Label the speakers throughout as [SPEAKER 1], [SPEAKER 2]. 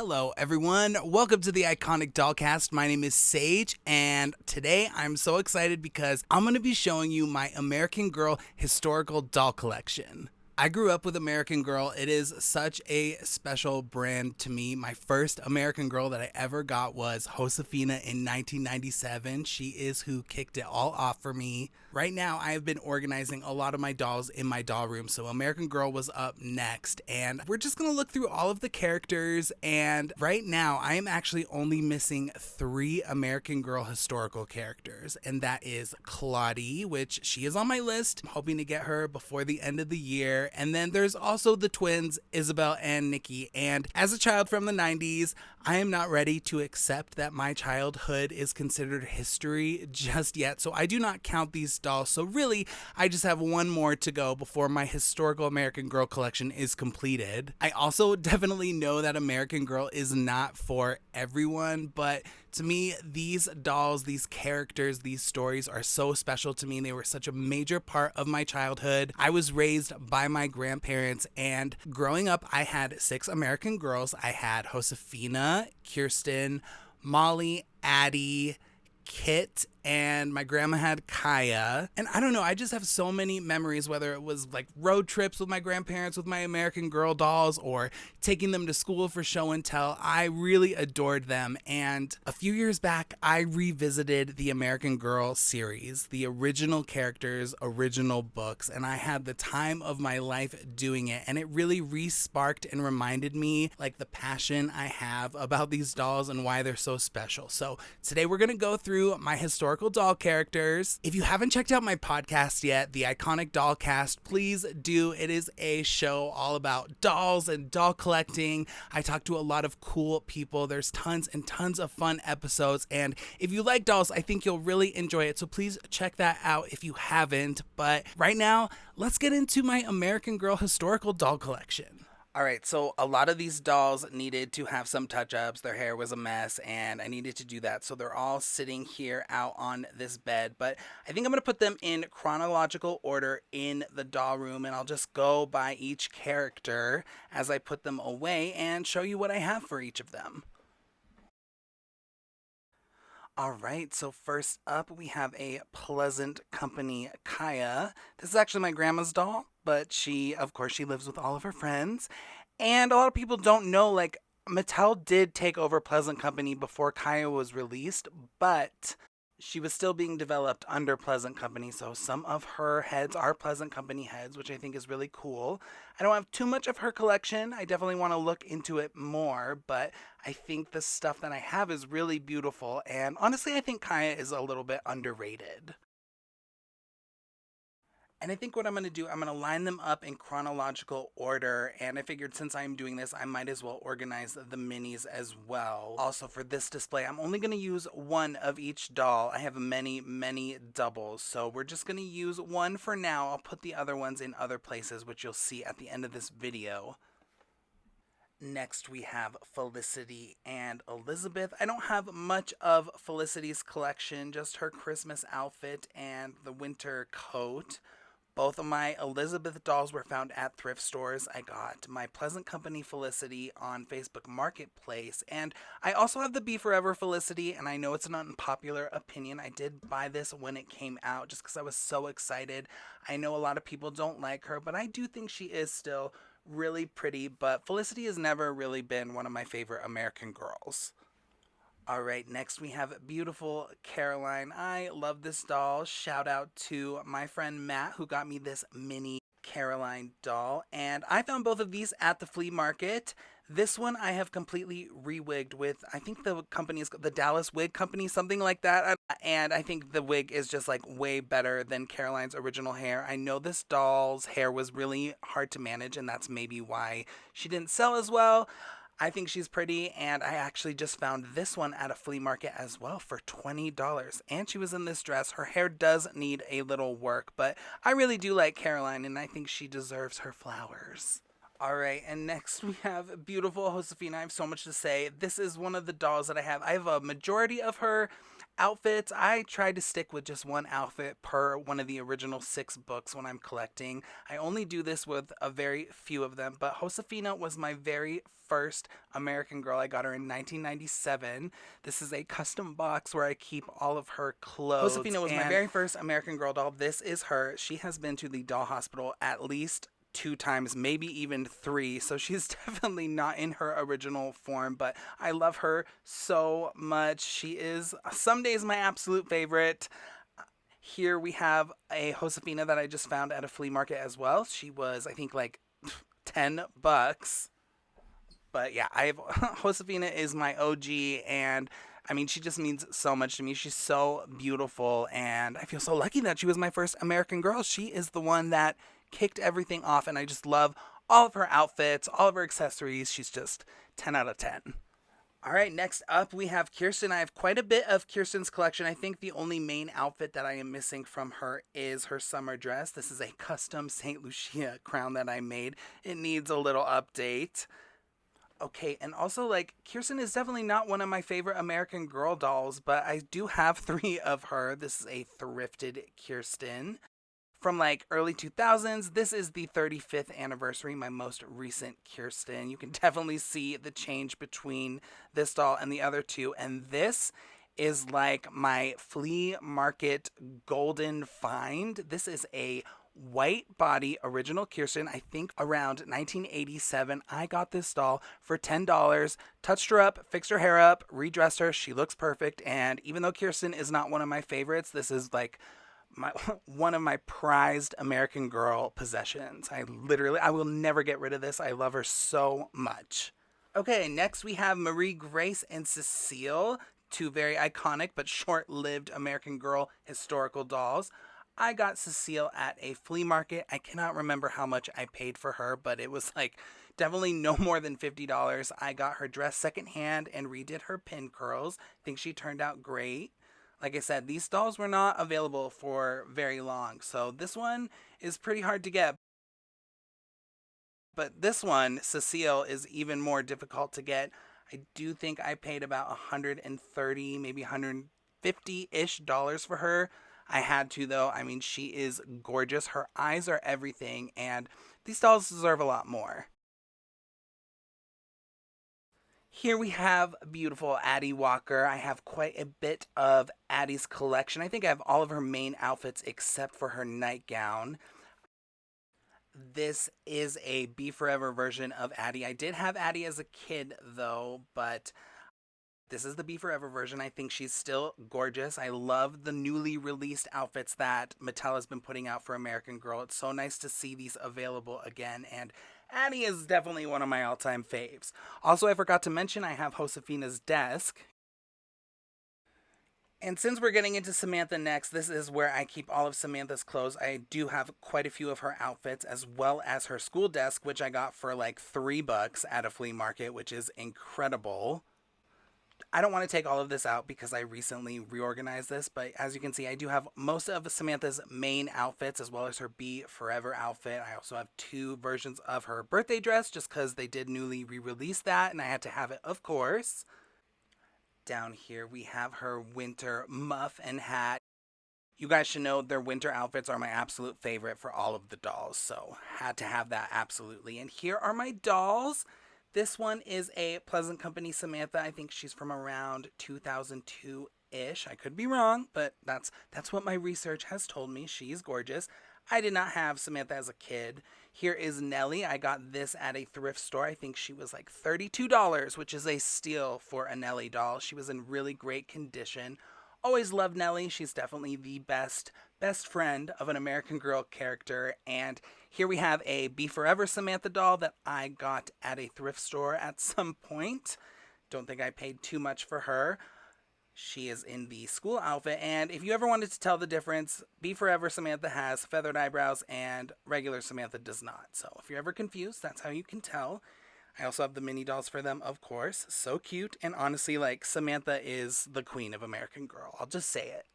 [SPEAKER 1] Hello, everyone. Welcome to the Iconic Dollcast. My name is Sage, and today I'm so excited because I'm going to be showing you my American Girl historical doll collection. I grew up with American Girl. It is such a special brand to me. My first American Girl that I ever got was Josefina in 1997. She is who kicked it all off for me. Right now, I have been organizing a lot of my dolls in my doll room, so American Girl was up next. And we're just going to look through all of the characters, and right now, I am actually only missing 3 American Girl historical characters, and that is Claudie, which she is on my list. I'm hoping to get her before the end of the year. And then there's also the twins, Isabel and Nikki. And as a child from the 90s, I am not ready to accept that my childhood is considered history just yet. So I do not count these dolls. So really, I just have one more to go before my historical American Girl collection is completed. I also definitely know that American Girl is not for everyone, but to me, these dolls, these characters, these stories are so special to me. They were such a major part of my childhood. I was raised by my grandparents, and growing up, I had 6 American Girls. I had Josefina, Kirsten, Molly, Addy, Kit, and my grandma had Kaya. And I don't know, I just have so many memories, whether it was like road trips with my grandparents with my American Girl dolls or taking them to school for show and tell. I really adored them. And a few years back, I revisited the American Girl series, the original characters, original books, and I had the time of my life doing it. And it really re-sparked and reminded me like the passion I have about these dolls and why they're so special. So today we're going to go through my historical doll characters. If you haven't checked out my podcast yet, the Iconic Dollcast, please do. It is a show all about dolls and doll collecting. I talk to a lot of cool people. There's tons and tons of fun episodes, and if you like dolls, I think you'll really enjoy it. So please check that out if you haven't. But right now, let's get into my American Girl historical doll collection. All right, so a lot of these dolls needed to have some touch-ups. Their hair was a mess, and I needed to do that. So they're all sitting here out on this bed. But I think I'm going to put them in chronological order in the doll room, and I'll just go by each character as I put them away and show you what I have for each of them. All right, so first up, we have a Pleasant Company Kaya. This is actually my grandma's doll, but of course, she lives with all of her friends. And a lot of people don't know, like, Mattel did take over Pleasant Company before Kaya was released, but she was still being developed under Pleasant Company, so some of her heads are Pleasant Company heads, which I think is really cool. I don't have too much of her collection. I definitely want to look into it more, but I think the stuff that I have is really beautiful, and honestly, I think Kaya is a little bit underrated. And I think what I'm going to do, I'm going to line them up in chronological order. And I figured since I'm doing this, I might as well organize the minis as well. Also, for this display, I'm only going to use one of each doll. I have many, many doubles. So we're just going to use one for now. I'll put the other ones in other places, which you'll see at the end of this video. Next, we have Felicity and Elizabeth. I don't have much of Felicity's collection, just her Christmas outfit and the winter coat. Both of my Elizabeth dolls were found at thrift stores. I got my Pleasant Company Felicity on Facebook Marketplace. And I also have the Be Forever Felicity, and I know it's an unpopular opinion. I did buy this when it came out just because I was so excited. I know a lot of people don't like her, but I do think she is still really pretty. But Felicity has never really been one of my favorite American Girls. All right, next we have beautiful Caroline. I love this doll. Shout out to my friend Matt who got me this mini Caroline doll. And I found both of these at the flea market. This one I have completely rewigged with, I think the company is the Dallas Wig Company, something like that. And I think the wig is just like way better than Caroline's original hair. I know this doll's hair was really hard to manage, and that's maybe why she didn't sell as well. I think she's pretty, and I actually just found this one at a flea market as well for $20. And she was in this dress. Her hair does need a little work, but I really do like Caroline, and I think she deserves her flowers. All right, and next we have beautiful Josefina. I have so much to say. This is one of the dolls that I have. I have a majority of her outfits, I try to stick with just one outfit per one of the original 6 books when I'm collecting. I only do this with a very few of them, but Josefina was my very first American Girl. I got her in 1997. This is a custom box where I keep all of her clothes. Josefina was my very first American Girl doll. This is her. She has been to the doll hospital at least 2 times, maybe even 3. So she's definitely not in her original form, but I love her so much. She is some days my absolute favorite. Here we have a Josefina that I just found at a flea market as well. She was, I think, like $10. But yeah, Josefina is my OG, and I mean, she just means so much to me. She's so beautiful, and I feel so lucky that she was my first American Girl. She is the one that kicked everything off, and I just love all of her outfits, all of her accessories. She's just 10 out of 10. All right, next up we have Kirsten. I have quite a bit of Kirsten's collection. I think the only main outfit that I am missing from her is her summer dress. This is a custom St. Lucia crown that I made. It needs a little update. Okay, and also, like, Kirsten is definitely not one of my favorite American Girl dolls, but I do have 3 of her. This is a thrifted Kirsten from, like, early 2000s. This is the 35th anniversary, my most recent Kirsten. You can definitely see the change between this doll and the other 2, and this is, like, my flea market golden find. This is a white body original Kirsten. I think around 1987 I got this doll for $10, touched her up, fixed her hair up, redressed her. She looks perfect, and even though Kirsten is not one of my favorites, this is like one of my prized American Girl possessions. I will never get rid of this. I love her so much. Okay, next we have Marie Grace and Cecile, 2 very iconic but short-lived American Girl historical dolls. I got Cecile at a flea market. I cannot remember how much I paid for her, but it was like definitely no more than $50. I got her dress secondhand and redid her pin curls. I think she turned out great. Like I said, these dolls were not available for very long, so this one is pretty hard to get. But this one, Cecile, is even more difficult to get. I do think I paid about 130, maybe 150-ish dollars for her. I had to, though. I mean, she is gorgeous. Her eyes are everything, and these dolls deserve a lot more. Here we have beautiful Addy Walker. I have quite a bit of Addy's collection. I think I have all of her main outfits except for her nightgown. This is a Be Forever version of Addy. I did have Addy as a kid, though, but this is the Be Forever version. I think she's still gorgeous. I love the newly released outfits that Mattel has been putting out for American Girl. It's so nice to see these available again, and Addy is definitely one of my all-time faves. Also, I forgot to mention I have Josefina's desk. And since we're getting into Samantha next, this is where I keep all of Samantha's clothes. I do have quite a few of her outfits, as well as her school desk, which I got for like $3 at a flea market, which is incredible. I don't want to take all of this out because I recently reorganized this, but as you can see, I do have most of Samantha's main outfits as well as her Be Forever outfit. I also have 2 versions of her birthday dress just because they did newly re-release that and I had to have it, of course. Down here we have her winter muff and hat. You guys should know their winter outfits are my absolute favorite for all of the dolls, so had to have that absolutely. And here are my dolls. This one is a Pleasant Company Samantha. I think she's from around 2002-ish. I could be wrong, but that's what my research has told me. She's gorgeous. I did not have Samantha as a kid. Here is Nellie. I got this at a thrift store. I think she was like $32, which is a steal for a Nellie doll. She was in really great condition. Always loved Nellie. She's definitely the best friend of an American Girl character. And here we have a Be Forever Samantha doll that I got at a thrift store at some point. Don't think I paid too much for her. She is in the school outfit. And if you ever wanted to tell the difference, Be Forever Samantha has feathered eyebrows and regular Samantha does not. So if you're ever confused, that's how you can tell. I also have the mini dolls for them, of course. So cute. And honestly, like, Samantha is the queen of American Girl. I'll just say it.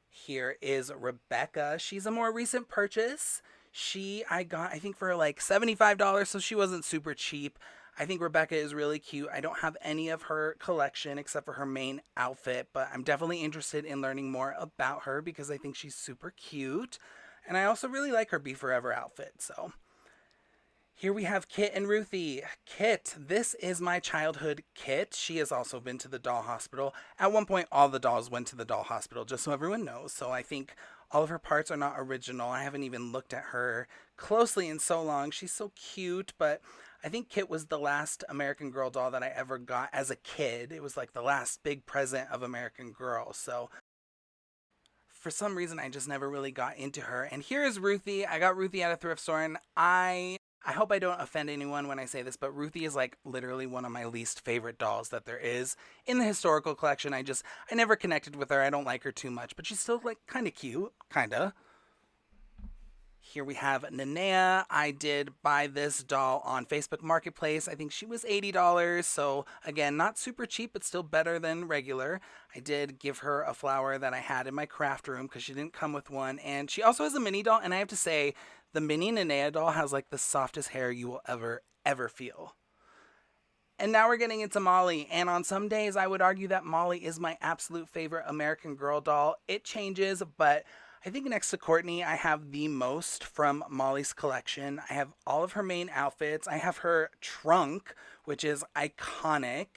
[SPEAKER 1] Here is Rebecca. She's a more recent purchase. I got, I think, for like $75, so she wasn't super cheap. I think Rebecca is really cute. I don't have any of her collection except for her main outfit, but I'm definitely interested in learning more about her because I think she's super cute. And I also really like her Be Forever outfit. So here we have Kit and Ruthie. Kit, this is my childhood Kit. She has also been to the doll hospital. At one point, all the dolls went to the doll hospital, just so everyone knows. So I think all of her parts are not original. I haven't even looked at her closely in so long. She's so cute, but I think Kit was the last American Girl doll that I ever got as a kid. It was like the last big present of American Girl. So for some reason I just never really got into her. And here is Ruthie. I got Ruthie at a thrift store, and I hope I don't offend anyone when I say this, but Ruthie is like literally one of my least favorite dolls that there is in the historical collection. I never connected with her. I don't like her too much, but she's still like kind of cute, kind of. Here we have Nanea. I did buy this doll on Facebook Marketplace. I think she was $80. So, again, not super cheap, but still better than regular. I did give her a flower that I had in my craft room because she didn't come with one. And she also has a mini doll. And I have to say, the mini Nanea doll has like the softest hair you will ever feel. And now we're getting into Molly. And on some days, I would argue that Molly is my absolute favorite American Girl doll. It changes, but I think next to Courtney, I have the most from Molly's collection. I have all of her main outfits. I have her trunk, which is iconic.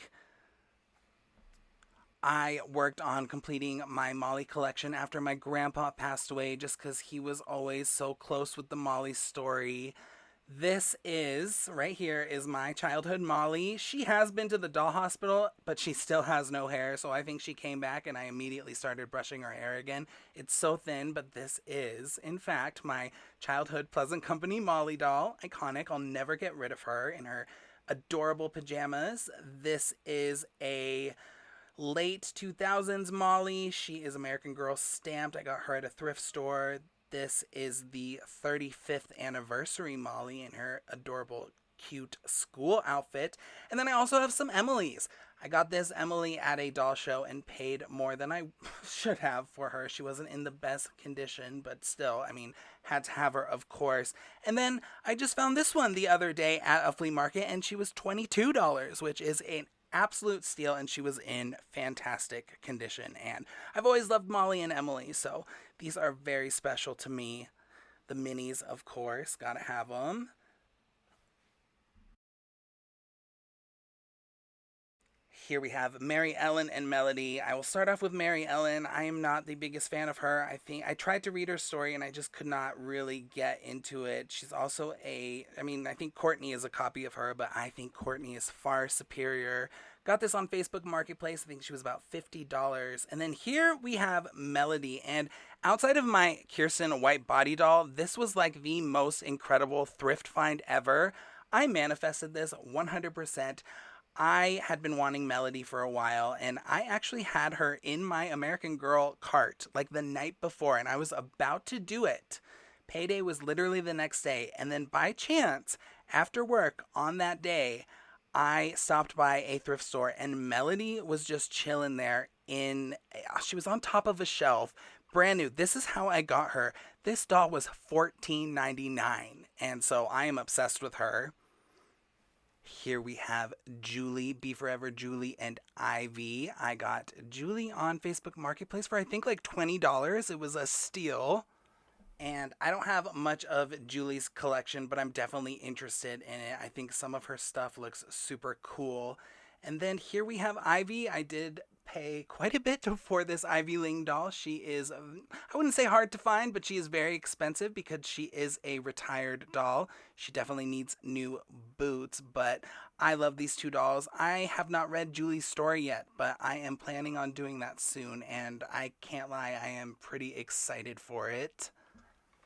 [SPEAKER 1] I worked on completing my Molly collection after my grandpa passed away just because he was always so close with the Molly story. This is, right here, is my childhood Molly. She has been to the doll hospital, but she still has no hair, so I think she came back and I immediately started brushing her hair again. It's so thin, but this is, in fact, my childhood Pleasant Company Molly doll. Iconic. I'll never get rid of her in her adorable pajamas. This is a late 2000s Molly. She is American Girl stamped. I got her at a thrift store. This is the 35th anniversary Molly in her adorable, cute school outfit. And then I also have some Emily's. I got this Emily at a doll show and paid more than I should have for her. She wasn't in the best condition, but still, I mean, had to have her, of course. And then I just found this one the other day at a flea market, and she was $22, which is an absolute steal, and she was in fantastic condition. And I've always loved Molly and Emily, so these are very special to me. The minis, of course, gotta have them. Here we have Mary Ellen and Melody. I will start off with Mary Ellen. I am not the biggest fan of her. I think I tried to read her story and I just could not really get into it. She's also I think Courtney is a copy of her, but I think Courtney is far superior. Got this on Facebook Marketplace. I think she was about $50. And then here we have Melody. And outside of my Kirsten white body doll, this was like the most incredible thrift find ever. I manifested this 100%. I had been wanting Melody for a while, and I actually had her in my American Girl cart like the night before, and I was about to do it. Payday was literally the next day, and then by chance, after work on that day, I stopped by a thrift store, and Melody was just chilling there she was on top of a shelf, brand new. This is how I got her. This doll was $14.99, and so I am obsessed with her. Here we have Julie, Be Forever Julie, and Ivy. I got Julie on Facebook Marketplace for I think like $20. It was a steal. And I don't have much of Julie's collection, but I'm definitely interested in it. I think some of her stuff looks super cool. And then here we have Ivy. I did pay quite a bit for this Ivy Ling doll. She is, I wouldn't say hard to find, but she is very expensive because she is a retired doll. She definitely needs new boots, but I love these two dolls. I have not read Julie's story yet, but I am planning on doing that soon, and I can't lie, I am pretty excited for it.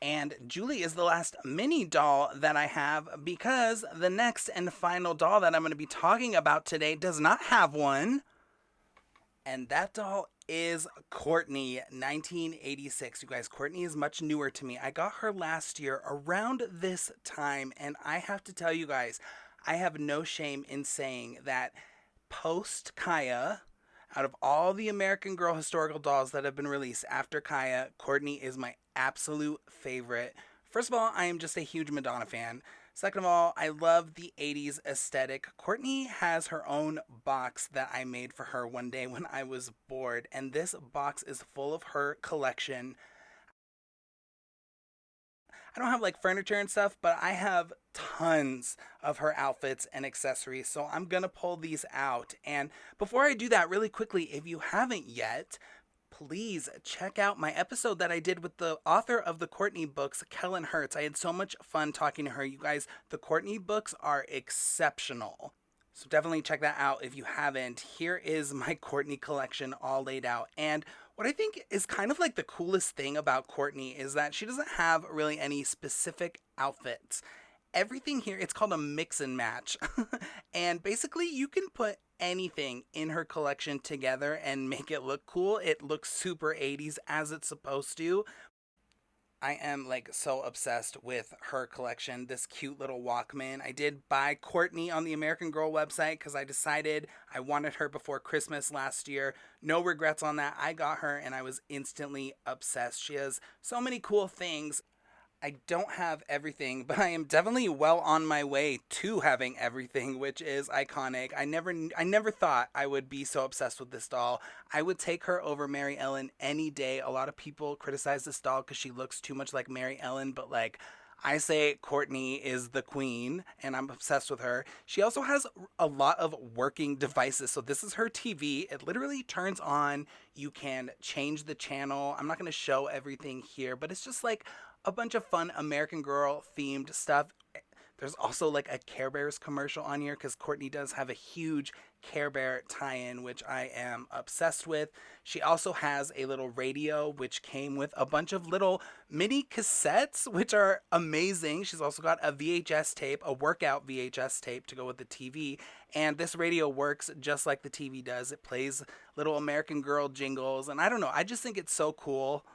[SPEAKER 1] And Julie is the last mini doll that I have because the next and final doll that I'm going to be talking about today does not have one. And that doll is Courtney, 1986. You guys, Courtney is much newer to me. I got her last year around this time. And I have to tell you guys, I have no shame in saying that post Kaya, out of all the American Girl historical dolls that have been released after Kaya, Courtney is my absolute favorite. First of all, I am just a huge Madonna fan. Second of all, I love the 80s aesthetic. Courtney has her own box that I made for her one day when I was bored, and this box is full of her collection. I don't have like furniture and stuff, but I have tons of her outfits and accessories. So I'm going to pull these out. And before I do that, really quickly, if you haven't yet, please check out my episode that I did with the author of the Courtney books, Kellen Hertz. I had so much fun talking to her. You guys, the Courtney books are exceptional. So definitely check that out if you haven't. Here is my Courtney collection all laid out. And what I think is kind of like the coolest thing about Courtney is that she doesn't have really any specific outfits. Everything here, it's called a mix and match. And basically, you can put anything in her collection together and make it look cool. It looks super 80s as it's supposed to. I am like so obsessed with her collection. This cute little Walkman. I did buy Courtney on the American Girl website because I decided I wanted her before Christmas last year. No regrets on that. I got her and I was instantly obsessed. She has so many cool things. I don't have everything, but I am definitely well on my way to having everything, which is iconic. I never thought I would be so obsessed with this doll. I would take her over Mary Ellen any day. A lot of people criticize this doll because she looks too much like Mary Ellen, but like I say Courtney is the queen and I'm obsessed with her. She also has a lot of working devices. So this is her TV. It literally turns on. You can change the channel. I'm not going to show everything here, but it's just like a bunch of fun American Girl themed stuff. There's also like a Care Bears commercial on here because Courtney does have a huge Care Bear tie-in, which I am obsessed with. She also has a little radio, which came with a bunch of little mini cassettes, which are amazing. She's also got a VHS tape, a workout VHS tape to go with the TV. And this radio works just like the TV does. It plays little American Girl jingles. And I don't know, I just think it's so cool.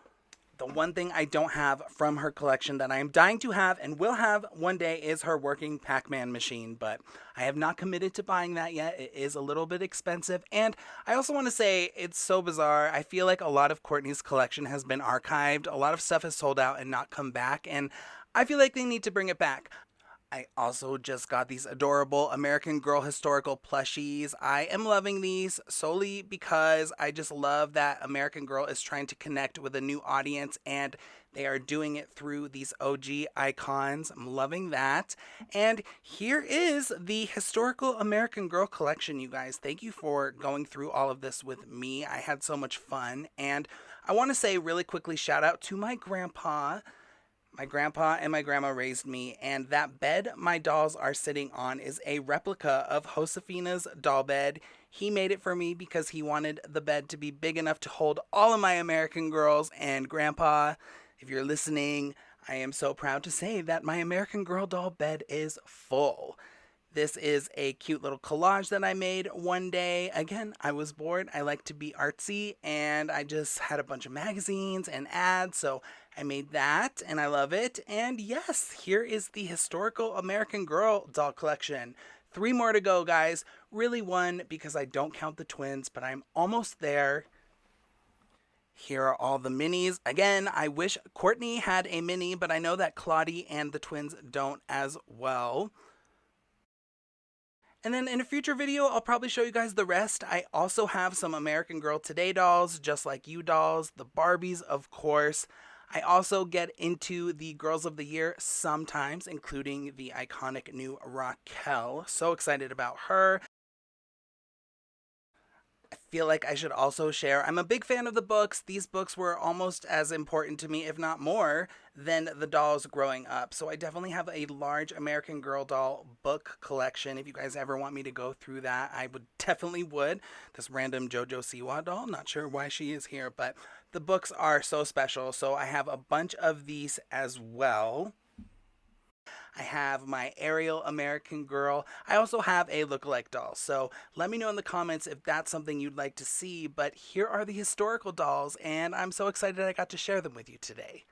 [SPEAKER 1] The one thing I don't have from her collection that I am dying to have and will have one day is her working Pac-Man machine, but I have not committed to buying that yet. It is a little bit expensive, and I also want to say it's so bizarre. I feel like a lot of Courtney's collection has been archived. A lot of stuff has sold out and not come back, and I feel like they need to bring it back. I also just got these adorable American Girl historical plushies. I am loving these solely because I just love that American Girl is trying to connect with a new audience and they are doing it through these OG icons. I'm loving that. And here is the historical American Girl collection, you guys. Thank you for going through all of this with me. I had so much fun. And I want to say really quickly shout out to my grandpa. My grandpa and my grandma raised me, and that bed my dolls are sitting on is a replica of Josefina's doll bed. He made it for me because he wanted the bed to be big enough to hold all of my American Girls. And Grandpa, if you're listening, I am so proud to say that my American Girl doll bed is full. This is a cute little collage that I made one day. Again, I was bored. I like to be artsy, and I just had a bunch of magazines and ads, so I made that, and I love it. And yes, here is the historical American Girl doll collection. 3 more to go, guys. Really 1 because I don't count the twins, but I'm almost there. Here are all the minis. Again, I wish Courtney had a mini, but I know that Claudie and the twins don't as well. And then in a future video, I'll probably show you guys the rest. I also have some American Girl Today dolls, Just Like You dolls, the Barbies, of course. I also get into the Girls of the Year sometimes, including the iconic new Raquel. So excited about her. I feel like I should also share. I'm a big fan of the books. These books were almost as important to me, if not more, than the dolls growing up. So I definitely have a large American Girl doll book collection. If you guys ever want me to go through that, I definitely would. This random JoJo Siwa doll, not sure why she is here, but the books are so special. So I have a bunch of these as well. I have my Ariel American Girl. I also have a lookalike doll. So let me know in the comments if that's something you'd like to see. But here are the historical dolls, and I'm so excited I got to share them with you today.